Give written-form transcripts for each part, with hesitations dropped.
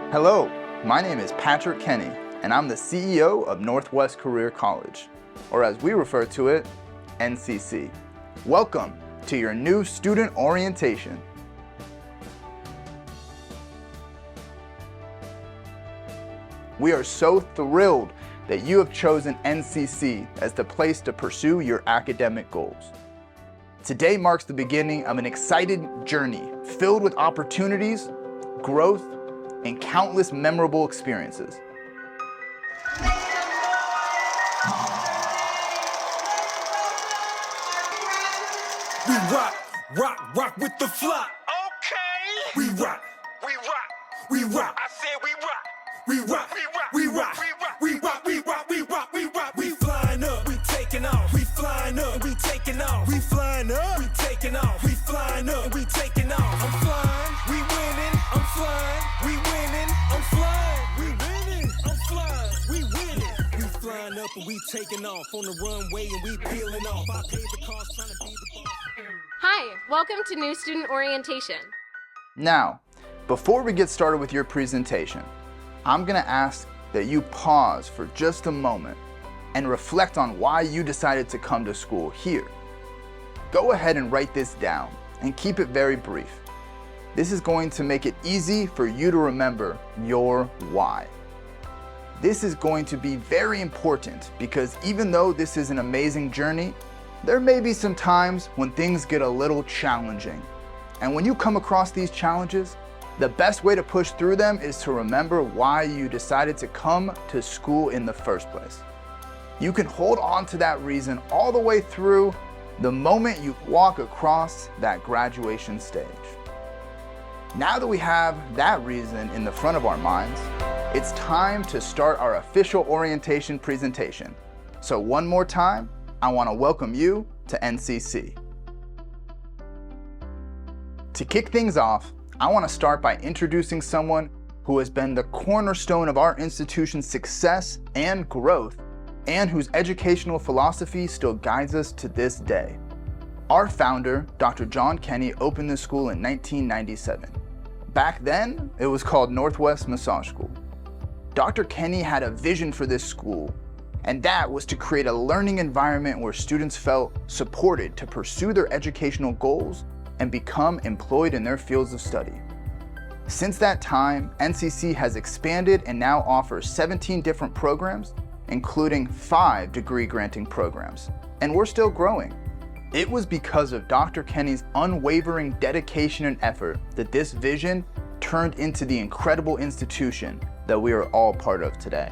Hello, my name is Patrick Kenny, and I'm the CEO of Northwest Career College, or as we refer to it, NCC. Welcome to your new student orientation. We are so thrilled that you have chosen NCC as the place to pursue your academic goals. Today marks the beginning of an exciting journey filled with opportunities, growth, and countless memorable experiences. We rock with the flock. Okay. We rock. I said we rock. We flying up, we taking off. We flying up, we taking off. We flying up, we taking off. We flying up, we taking off. I'm flying, we winning. I'm flying, we winning. I'm flying, we winning. I'm flying, we winning. We flying up and we taking off on the runway and we peeling off. I paid the cost trying to be the boss. Hi, welcome to New Student Orientation. Now, before we get started with your presentation, I'm going to ask that you pause for just a moment and reflect on why you decided to come to school here. Go ahead and write this down and keep it very brief. This is going to make it easy for you to remember your why. This is going to be very important because even though this is an amazing journey, there may be some times when things get a little challenging. And when you come across these challenges, the best way to push through them is to remember why you decided to come to school in the first place. You can hold on to that reason all the way through the moment you walk across that graduation stage. Now that we have that reason in the front of our minds, it's time to start our official orientation presentation. So one more time, I want to welcome you to NCC. To kick things off, I want to start by introducing someone who has been the cornerstone of our institution's success and growth, and whose educational philosophy still guides us to this day. Our founder, Dr. John Kenny, opened this school in 1997. Back then, it was called Northwest Massage School. Dr. Kenny had a vision for this school, and that was to create a learning environment where students felt supported to pursue their educational goals and become employed in their fields of study. Since that time, NCC has expanded and now offers 17 different programs, including 5 degree-granting programs, and we're still growing. It was because of Dr. Kenny's unwavering dedication and effort that this vision turned into the incredible institution that we are all part of today.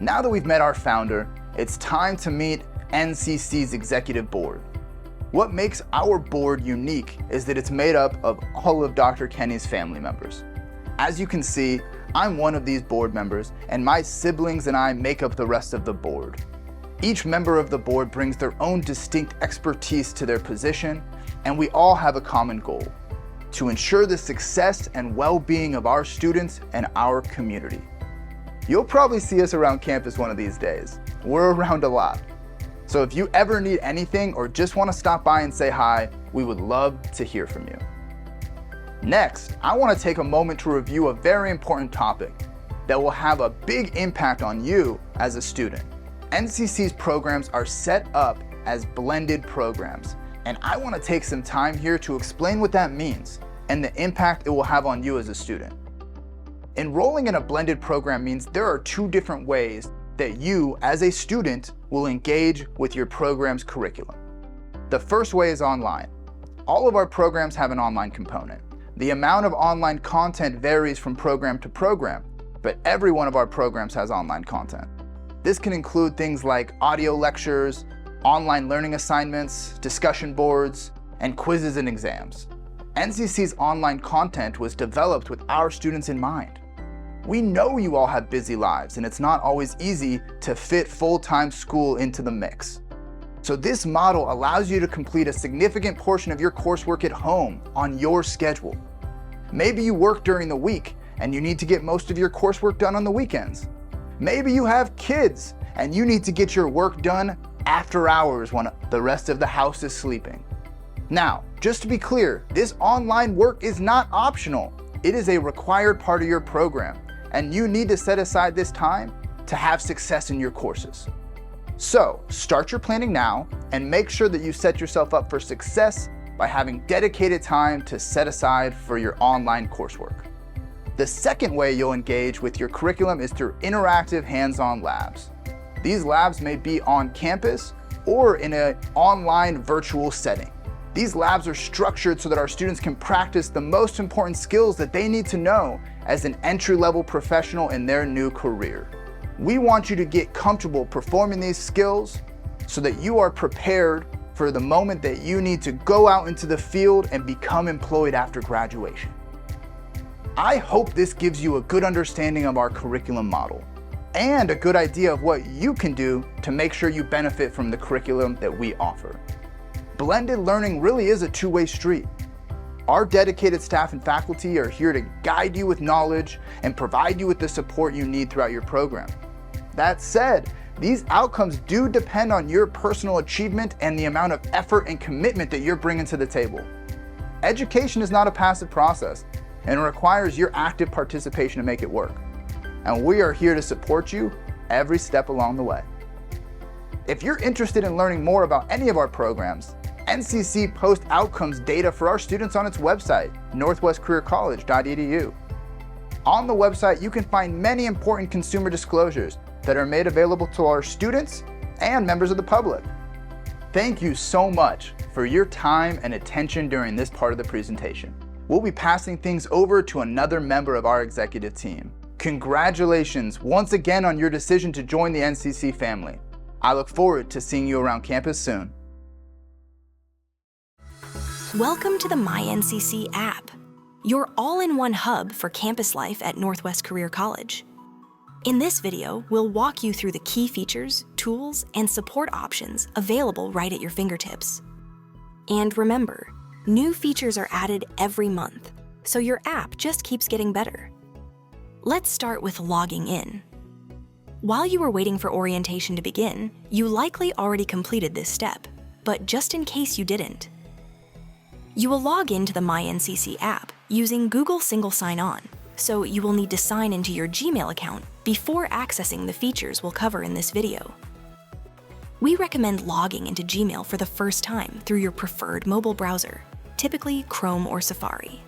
Now that we've met our founder, it's time to meet NCC's executive board. What makes our board unique is that it's made up of all of Dr. Kenny's family members. As you can see, I'm one of these board members, and my siblings and I make up the rest of the board. Each member of the board brings their own distinct expertise to their position, and we all have a common goal: to ensure the success and well-being of our students and our community. You'll probably see us around campus one of these days. We're around a lot. So if you ever need anything or just want to stop by and say hi, we would love to hear from you. Next, I want to take a moment to review a very important topic that will have a big impact on you as a student. NCC's programs are set up as blended programs, and I want to take some time here to explain what that means and the impact it will have on you as a student. Enrolling in a blended program means there are 2 different ways that you, as a student, will engage with your program's curriculum. The first way is online. All of our programs have an online component. The amount of online content varies from program to program, but every one of our programs has online content. This can include things like audio lectures, online learning assignments, discussion boards, and quizzes and exams. NCC's online content was developed with our students in mind. We know you all have busy lives, and it's not always easy to fit full-time school into the mix. So this model allows you to complete a significant portion of your coursework at home on your schedule. Maybe you work during the week and you need to get most of your coursework done on the weekends. Maybe you have kids and you need to get your work done after hours when the rest of the house is sleeping. Now, just to be clear, this online work is not optional. It is a required part of your program, and you need to set aside this time to have success in your courses. So, start your planning now and make sure that you set yourself up for success by having dedicated time to set aside for your online coursework. The second way you'll engage with your curriculum is through interactive hands-on labs. These labs may be on campus or in an online virtual setting. These labs are structured so that our students can practice the most important skills that they need to know as an entry-level professional in their new career. We want you to get comfortable performing these skills so that you are prepared for the moment that you need to go out into the field and become employed after graduation. I hope this gives you a good understanding of our curriculum model and a good idea of what you can do to make sure you benefit from the curriculum that we offer. Blended learning really is a two-way street. Our dedicated staff and faculty are here to guide you with knowledge and provide you with the support you need throughout your program. That said, these outcomes do depend on your personal achievement and the amount of effort and commitment that you're bringing to the table. Education is not a passive process and requires your active participation to make it work. And we are here to support you every step along the way. If you're interested in learning more about any of our programs, NCC posts outcomes data for our students on its website, northwestcareercollege.edu. On the website, you can find many important consumer disclosures that are made available to our students and members of the public. Thank you so much for your time and attention during this part of the presentation. We'll be passing things over to another member of our executive team. Congratulations once again on your decision to join the NCC family. I look forward to seeing you around campus soon. Welcome to the MyNCC app, your all-in-one hub for campus life at Northwest Career College. In this video, we'll walk you through the key features, tools, and support options available right at your fingertips. And remember, new features are added every month, so your app just keeps getting better. Let's start with logging in. While you were waiting for orientation to begin, you likely already completed this step, but just in case you didn't, you will log into the MyNCC app using Google Single Sign-On, so you will need to sign into your Gmail account before accessing the features we'll cover in this video. We recommend logging into Gmail for the first time through your preferred mobile browser, typically Chrome or Safari.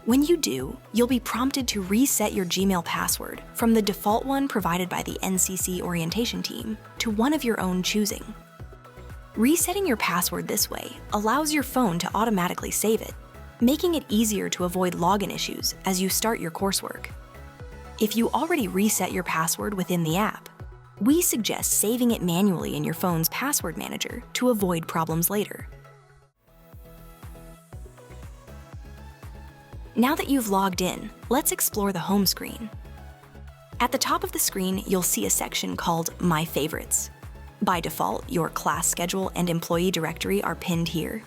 When you do, you'll be prompted to reset your Gmail password from the default one provided by the NCC orientation team to one of your own choosing. Resetting your password this way allows your phone to automatically save it, making it easier to avoid login issues as you start your coursework. If you already reset your password within the app, we suggest saving it manually in your phone's password manager to avoid problems later. Now that you've logged in, let's explore the home screen. At the top of the screen, you'll see a section called My Favorites. By default, your class schedule and employee directory are pinned here.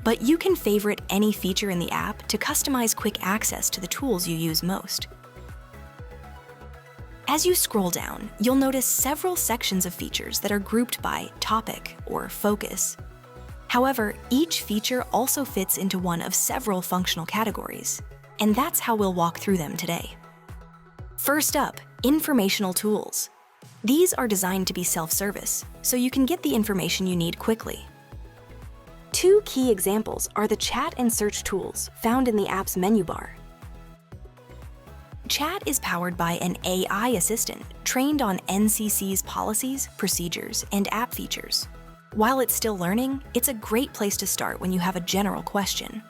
But you can favorite any feature in the app to customize quick access to the tools you use most. As you scroll down, you'll notice several sections of features that are grouped by topic or focus. However, each feature also fits into one of several functional categories, and that's how we'll walk through them today. First up, informational tools. These are designed to be self-service, so you can get the information you need quickly. Two key examples are the chat and search tools found in the app's menu bar. Chat is powered by an AI assistant trained on NCC's policies, procedures, and app features. While it's still learning, it's a great place to start when you have a general question.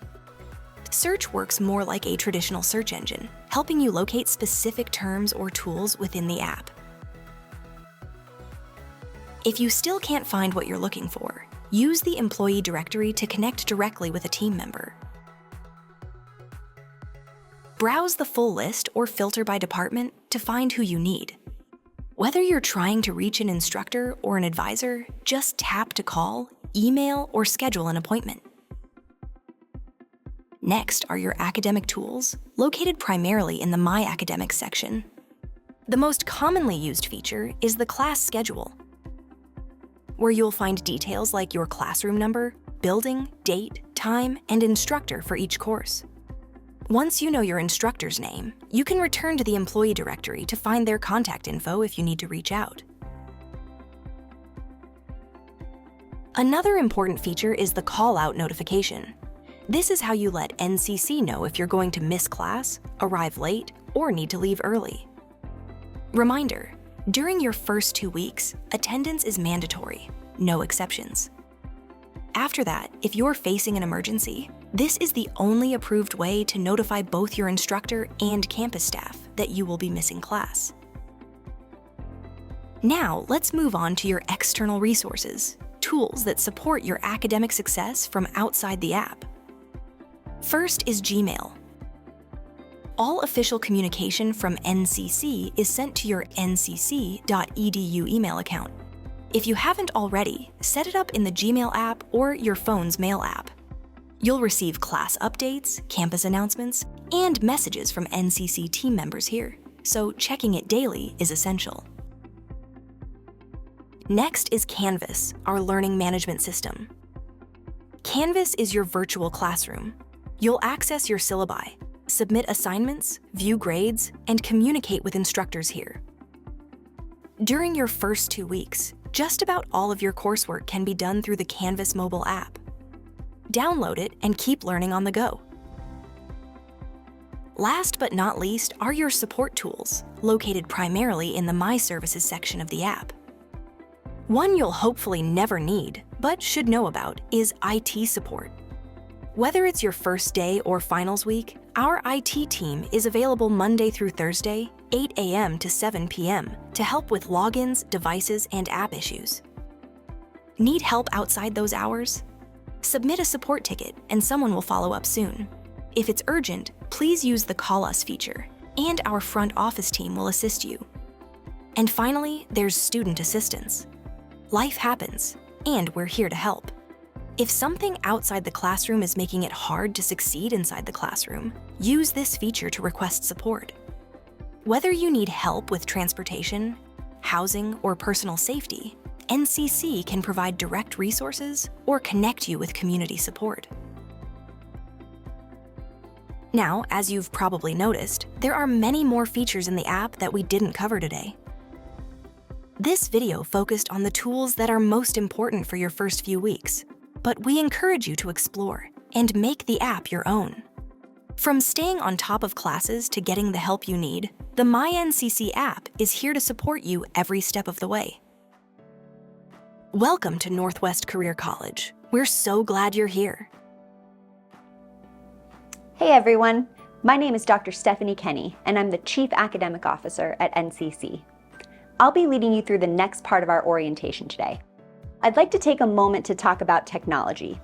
Search works more like a traditional search engine, helping you locate specific terms or tools within the app. If you still can't find what you're looking for, use the employee directory to connect directly with a team member. Browse the full list or filter by department to find who you need. Whether you're trying to reach an instructor or an advisor, just tap to call, email, or schedule an appointment. Next are your academic tools, located primarily in the My Academics section. The most commonly used feature is the class schedule, where you'll find details like your classroom number, building, date, time, and instructor for each course. Once you know your instructor's name, you can return to the employee directory to find their contact info if you need to reach out. Another important feature is the call-out notification. This is how you let NCC know if you're going to miss class, arrive late, or need to leave early. Reminder, during your first 2 weeks, attendance is mandatory, no exceptions. After that, if you're facing an emergency, this is the only approved way to notify both your instructor and campus staff that you will be missing class. Now, let's move on to your external resources, tools that support your academic success from outside the app. First is Gmail. All official communication from NCC is sent to your ncc.edu email account. If you haven't already, set it up in the Gmail app or your phone's mail app. You'll receive class updates, campus announcements, and messages from NCC team members here, so checking it daily is essential. Next is Canvas, our learning management system. Canvas is your virtual classroom. You'll access your syllabi, submit assignments, view grades, and communicate with instructors here. During your first 2 weeks, just about all of your coursework can be done through the Canvas mobile app. Download it and keep learning on the go. Last but not least are your support tools, located primarily in the My Services section of the app. One you'll hopefully never need, but should know about, is IT support. Whether it's your first day or finals week, our IT team is available Monday through Thursday, 8 a.m. to 7 p.m. to help with logins, devices, and app issues. Need help outside those hours? Submit a support ticket and someone will follow up soon. If it's urgent, please use the Call Us feature, and our front office team will assist you. And finally, there's student assistance. Life happens, and we're here to help. If something outside the classroom is making it hard to succeed inside the classroom, use this feature to request support. Whether you need help with transportation, housing, or personal safety, NCC can provide direct resources or connect you with community support. Now, as you've probably noticed, there are many more features in the app that we didn't cover today. This video focused on the tools that are most important for your first few weeks, but we encourage you to explore and make the app your own. From staying on top of classes to getting the help you need, the MyNCC app is here to support you every step of the way. Welcome to Northwest Career College. We're so glad you're here. Hey everyone, my name is Dr. Stephanie Kenny, and I'm the Chief Academic Officer at NCC. I'll be leading you through the next part of our orientation today. I'd like to take a moment to talk about technology.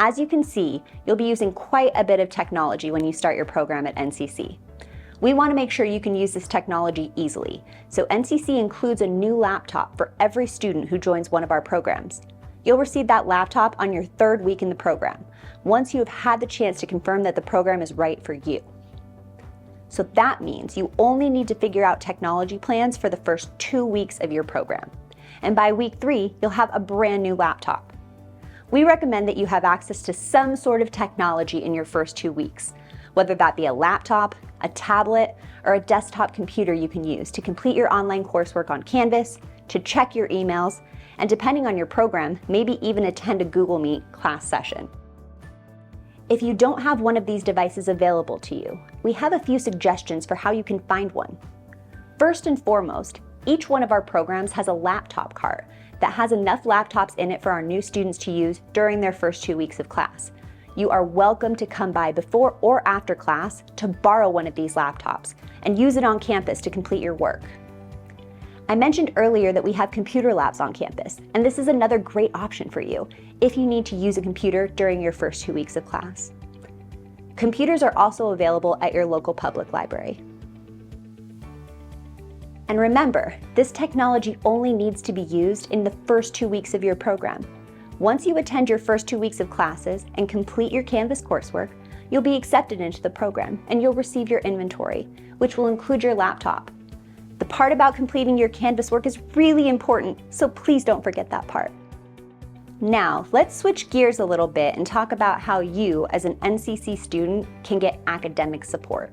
As you can see, you'll be using quite a bit of technology when you start your program at NCC. We want to make sure you can use this technology easily, so NCC includes a new laptop for every student who joins one of our programs. You'll receive that laptop on your 3rd week in the program, once you have had the chance to confirm that the program is right for you. So that means you only need to figure out technology plans for the first 2 weeks of your program. And by week 3, you'll have a brand new laptop. We recommend that you have access to some sort of technology in your first 2 weeks, whether that be a laptop, a tablet, or a desktop computer you can use to complete your online coursework on Canvas, to check your emails, and depending on your program, maybe even attend a Google Meet class session. If you don't have one of these devices available to you, we have a few suggestions for how you can find one. First and foremost, each one of our programs has a laptop cart that has enough laptops in it for our new students to use during their first 2 weeks of class. You are welcome to come by before or after class to borrow one of these laptops and use it on campus to complete your work. I mentioned earlier that we have computer labs on campus, and this is another great option for you if you need to use a computer during your first 2 weeks of class. Computers are also available at your local public library. And remember, this technology only needs to be used in the first 2 weeks of your program. Once you attend your first 2 weeks of classes and complete your Canvas coursework, you'll be accepted into the program and you'll receive your inventory, which will include your laptop. The part about completing your Canvas work is really important, so please don't forget that part. Now, let's switch gears a little bit and talk about how you, as an NCC student, can get academic support.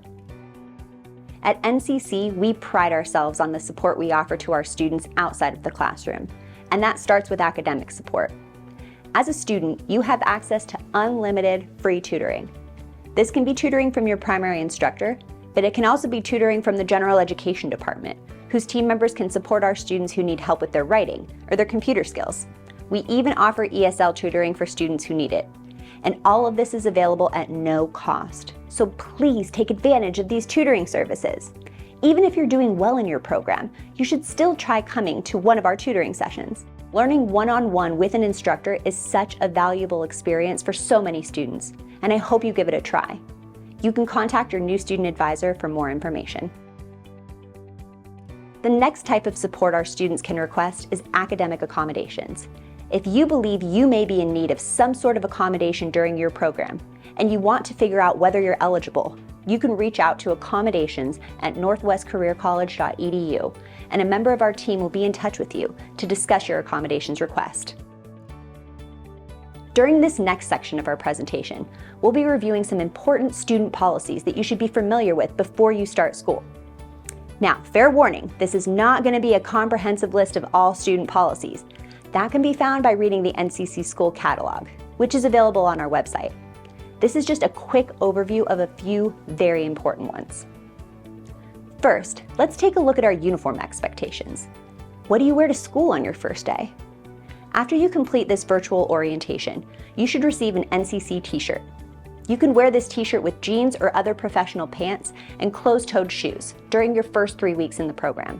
At NCC, we pride ourselves on the support we offer to our students outside of the classroom, and that starts with academic support. As a student, you have access to unlimited free tutoring. This can be tutoring from your primary instructor, but it can also be tutoring from the general education department, whose team members can support our students who need help with their writing or their computer skills. We even offer ESL tutoring for students who need it. And all of this is available at no cost. So please take advantage of these tutoring services. Even if you're doing well in your program, you should still try coming to one of our tutoring sessions. Learning one-on-one with an instructor is such a valuable experience for so many students, and I hope you give it a try. You can contact your new student advisor for more information. The next type of support our students can request is academic accommodations. If you believe you may be in need of some sort of accommodation during your program, and you want to figure out whether you're eligible, you can reach out to accommodations@northwestcareercollege.edu, and a member of our team will be in touch with you to discuss your accommodations request. During this next section of our presentation, we'll be reviewing some important student policies that you should be familiar with before you start school. Now, fair warning, this is not going to be a comprehensive list of all student policies. That can be found by reading the NCC School Catalog, which is available on our website. This is just a quick overview of a few very important ones. First, let's take a look at our uniform expectations. What do you wear to school on your first day? After you complete this virtual orientation, you should receive an NCC t-shirt. You can wear this t-shirt with jeans or other professional pants and closed-toed shoes during your first 3 weeks in the program.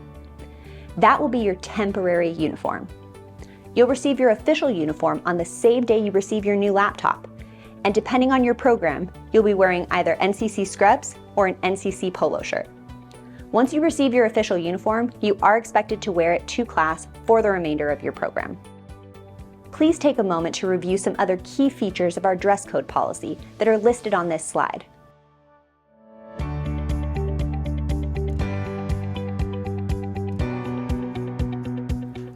That will be your temporary uniform. You'll receive your official uniform on the same day you receive your new laptop. And depending on your program, you'll be wearing either NCC scrubs or an NCC polo shirt. Once you receive your official uniform, you are expected to wear it to class for the remainder of your program. Please take a moment to review some other key features of our dress code policy that are listed on this slide.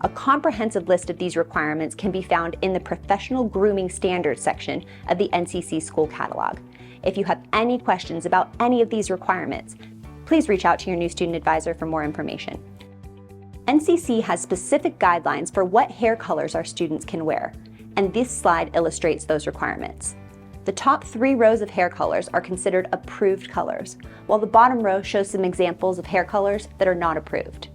A comprehensive list of these requirements can be found in the Professional Grooming Standards section of the NCC School Catalog. If you have any questions about any of these requirements, please reach out to your new student advisor for more information. NCC has specific guidelines for what hair colors our students can wear, and this slide illustrates those requirements. The top 3 rows of hair colors are considered approved colors, while the bottom row shows some examples of hair colors that are not approved.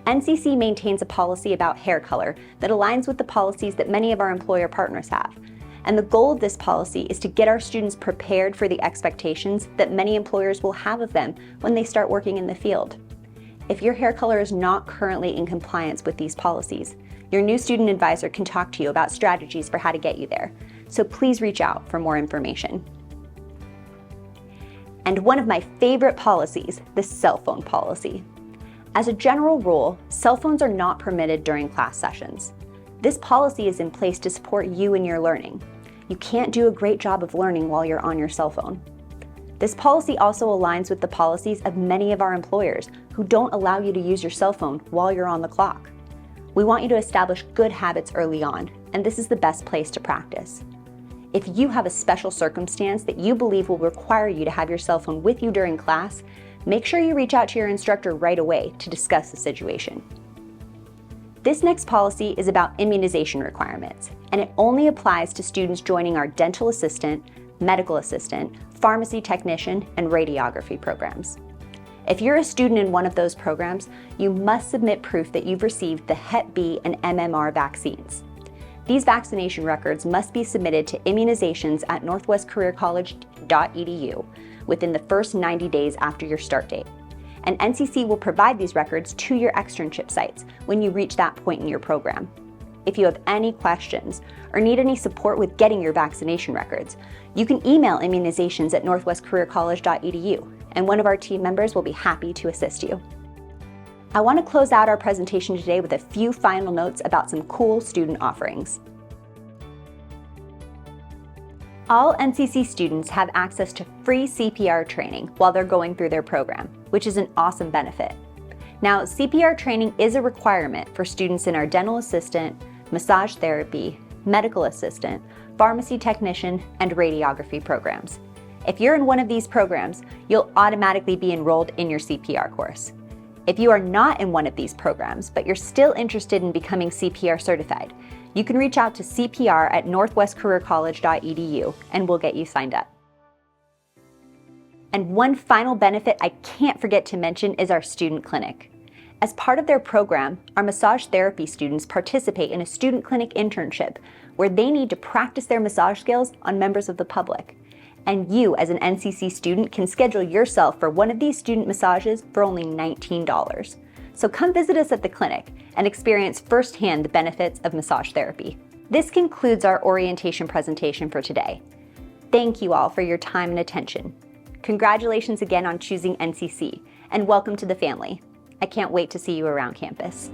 NCC maintains a policy about hair color that aligns with the policies that many of our employer partners have. And the goal of this policy is to get our students prepared for the expectations that many employers will have of them when they start working in the field. If your hair color is not currently in compliance with these policies, your new student advisor can talk to you about strategies for how to get you there. So please reach out for more information. And one of my favorite policies, the cell phone policy. As a general rule, cell phones are not permitted during class sessions. This policy is in place to support you in your learning. You can't do a great job of learning while you're on your cell phone. This policy also aligns with the policies of many of our employers who don't allow you to use your cell phone while you're on the clock. We want you to establish good habits early on, and this is the best place to practice. If you have a special circumstance that you believe will require you to have your cell phone with you during class, make sure you reach out to your instructor right away to discuss the situation. This next policy is about immunization requirements, and it only applies to students joining our dental assistant, medical assistant, pharmacy technician, and radiography programs. If you're a student in one of those programs, you must submit proof that you've received the Hep B and MMR vaccines. These vaccination records must be submitted to immunizations at northwestcareercollege.edu within the first 90 days after your start date. And NCC will provide these records to your externship sites when you reach that point in your program. If you have any questions or need any support with getting your vaccination records, you can email immunizations at northwestcareercollege.edu, and one of our team members will be happy to assist you. I want to close out our presentation today with a few final notes about some cool student offerings. All NCC students have access to free CPR training while they're going through their program, which is an awesome benefit. Now, CPR training is a requirement for students in our dental assistant, massage therapy, medical assistant, pharmacy technician, and radiography programs. If you're in one of these programs, you'll automatically be enrolled in your CPR course. If you are not in one of these programs, but you're still interested in becoming CPR certified, you can reach out to cpr@northwestcareercollege.edu and we'll get you signed up. And one final benefit I can't forget to mention is our student clinic. As part of their program, our massage therapy students participate in a student clinic internship where they need to practice their massage skills on members of the public. And you, as an NCC student, can schedule yourself for one of these student massages for only $19. So come visit us at the clinic and experience firsthand the benefits of massage therapy. This concludes our orientation presentation for today. Thank you all for your time and attention. Congratulations again on choosing NCC, and welcome to the family. I can't wait to see you around campus.